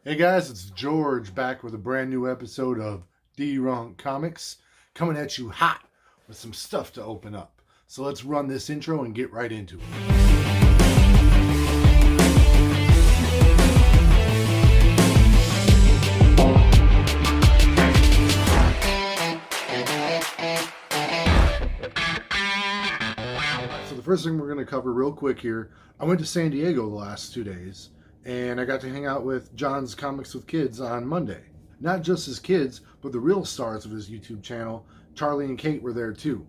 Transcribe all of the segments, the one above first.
Hey guys, it's George back with a brand new episode of D-Runk Comics, coming at you hot with some stuff to open up. So let's run this intro and get right into it. So the first thing we're going to cover real quick here, I went to San Diego the last 2 days, and I got to hang out with John's Comics with Kids on Monday. Not just his kids, but the real stars of his YouTube channel, Charlie and Kate, were there too.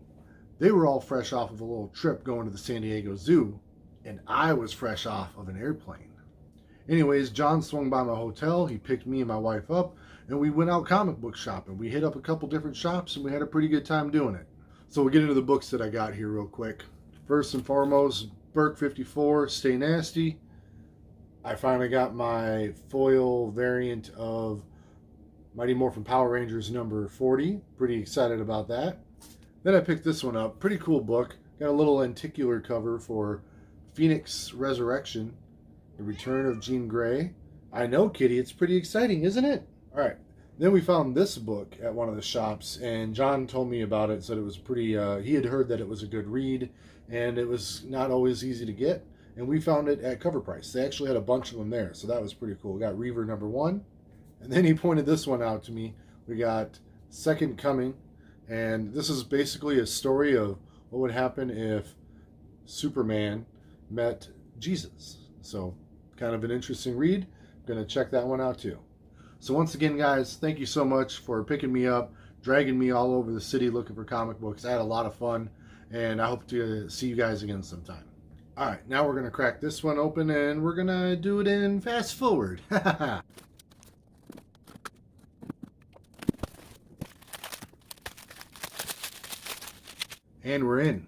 They were all fresh off of a little trip going to the San Diego Zoo, and I was fresh off of an airplane. Anyways, John swung by my hotel, he picked me and my wife up, and we went out comic book shopping. We hit up a couple different shops, and we had a pretty good time doing it. So we'll get into the books that I got here real quick. First and foremost, Burke 54, Stay Nasty. I finally got my foil variant of Mighty Morphin Power Rangers number 40. Pretty excited about that. Then I picked this one up. Pretty cool book. Got a little lenticular cover for Phoenix Resurrection, The Return of Jean Grey. I know, Kitty, it's pretty exciting, isn't it? All right. Then we found this book at one of the shops, and John told me about it, said it was pretty, he had heard that it was a good read, and it was not always easy to get, and we found it at cover price. They actually had a bunch of them there, so that was pretty cool. We got Reaver number 1, and then he pointed this one out to me. We got Second Coming, and this is basically a story of what would happen if Superman met Jesus. So kind of an interesting read. I'm going to check that one out too. So once again, guys, thank you so much for picking me up, dragging me all over the city looking for comic books. I had a lot of fun, and I hope to see you guys again sometime. All right, now we're going to crack this one open, and we're going to do it in fast forward. And we're in.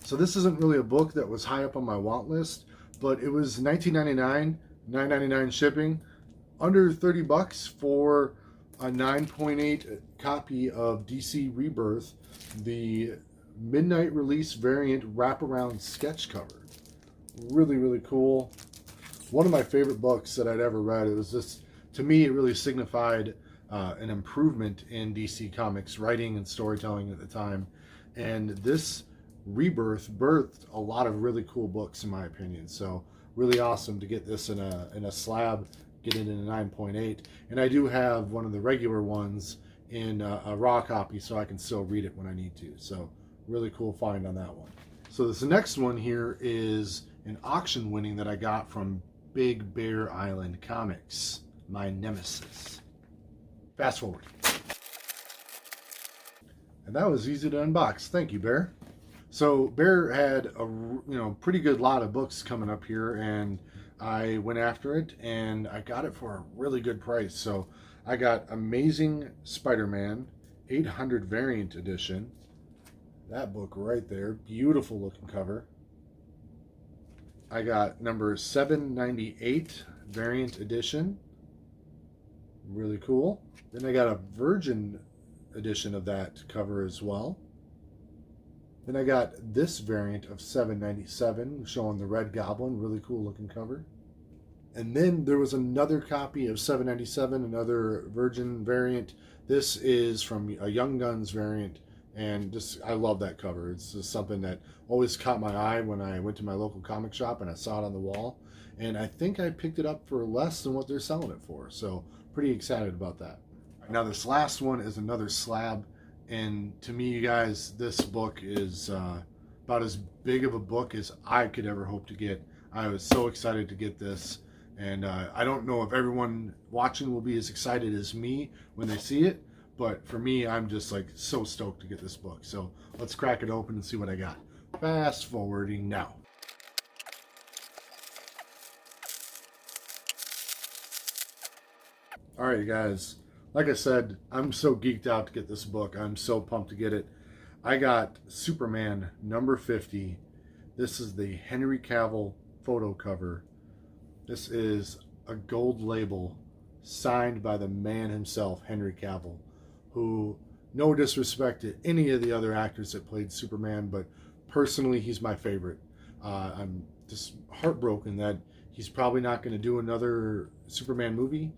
So this isn't really a book that was high up on my want list, but it was $19.99, $9.99 shipping, under 30 bucks for a 9.8 copy of DC Rebirth, the midnight release variant wraparound sketch cover. Really, really cool. One of my favorite books that I'd ever read. It was just, to me, it really signified an improvement in DC Comics writing and storytelling at the time. And this Rebirth birthed a lot of really cool books, in my opinion. So really awesome to get this in a slab, get it in a 9.8. And I do have one of the regular ones in a raw copy, so I can still read it when I need to. So really cool find on that one. So this next one here is an auction winning that I got from Big Bear Island Comics, my nemesis. Fast forward. And that was easy to unbox. Thank you, Bear. So Bear had a pretty good lot of books coming up here, and I went after it, and I got it for a really good price. So I got Amazing Spider-Man 800 variant edition. That book right there, beautiful looking cover. I got number 798 variant edition, really cool. Then I got a Virgin edition of that cover as well. Then I got this variant of 797 showing the Red Goblin, really cool looking cover. And then there was another copy of 797, another Virgin variant. This is from a Young Guns variant, and just I love that cover. It's just something that always caught my eye when I went to my local comic shop and I saw it on the wall. And I think I picked it up for less than what they're selling it for. So pretty excited about that. Now this last one is another slab, and to me, you guys, this book is about as big of a book as I could ever hope to get. I was so excited to get this, and I don't know if everyone watching will be as excited as me when they see it, but for me, I'm just like so stoked to get this book. So let's crack it open and see what I got. Fast forwarding now. All right, guys. Like I said, I'm so geeked out to get this book. I'm so pumped to get it. I got Superman number 50. This is the Henry Cavill photo cover. This is a gold label signed by the man himself, Henry Cavill, who, no disrespect to any of the other actors that played Superman, but personally, he's my favorite. I'm just heartbroken that he's probably not going to do another Superman movie,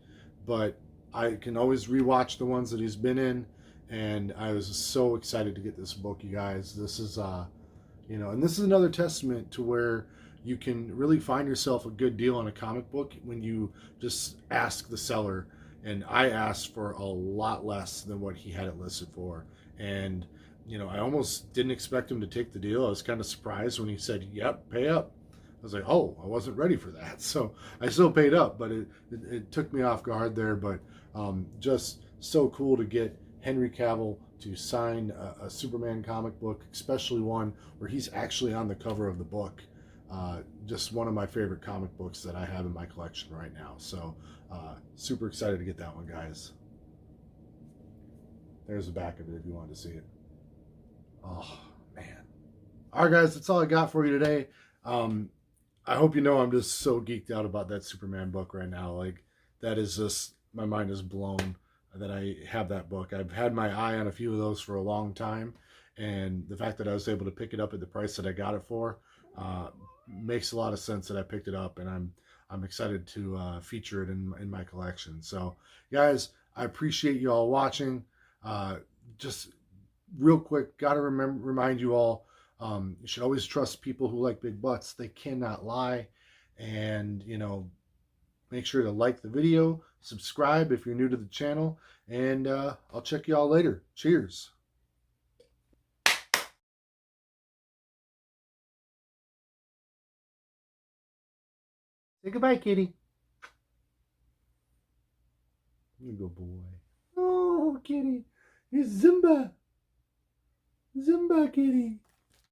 but I can always rewatch the ones that he's been in, and I was so excited to get this book, you guys. This is and this is another testament to where you can really find yourself a good deal on a comic book when you just ask the seller. And I asked for a lot less than what he had it listed for. And, I almost didn't expect him to take the deal. I was kind of surprised when he said, yep, pay up. I was like, oh, I wasn't ready for that. So I still paid up, but it took me off guard there. But just so cool to get Henry Cavill to sign a Superman comic book, especially one where he's actually on the cover of the book. Just one of my favorite comic books that I have in my collection right now. So super excited to get that one, guys. There's the back of it if you wanted to see it. Oh, man. All right, guys, that's all I got for you today. I hope you know I'm just so geeked out about that Superman book right now. Like, that is just, my mind is blown that I have that book. I've had my eye on a few of those for a long time, and the fact that I was able to pick it up at the price that I got it for makes a lot of sense that I picked it up, and I'm excited to feature it in my collection. So, guys, I appreciate you all watching. Just real quick, got to remind you all, you should always trust people who like big butts. They cannot lie. And, make sure to like the video, subscribe if you're new to the channel, and I'll check you all later. Cheers. Say goodbye, kitty. You go, boy. Oh, kitty. It's Zimba. Zimba, kitty.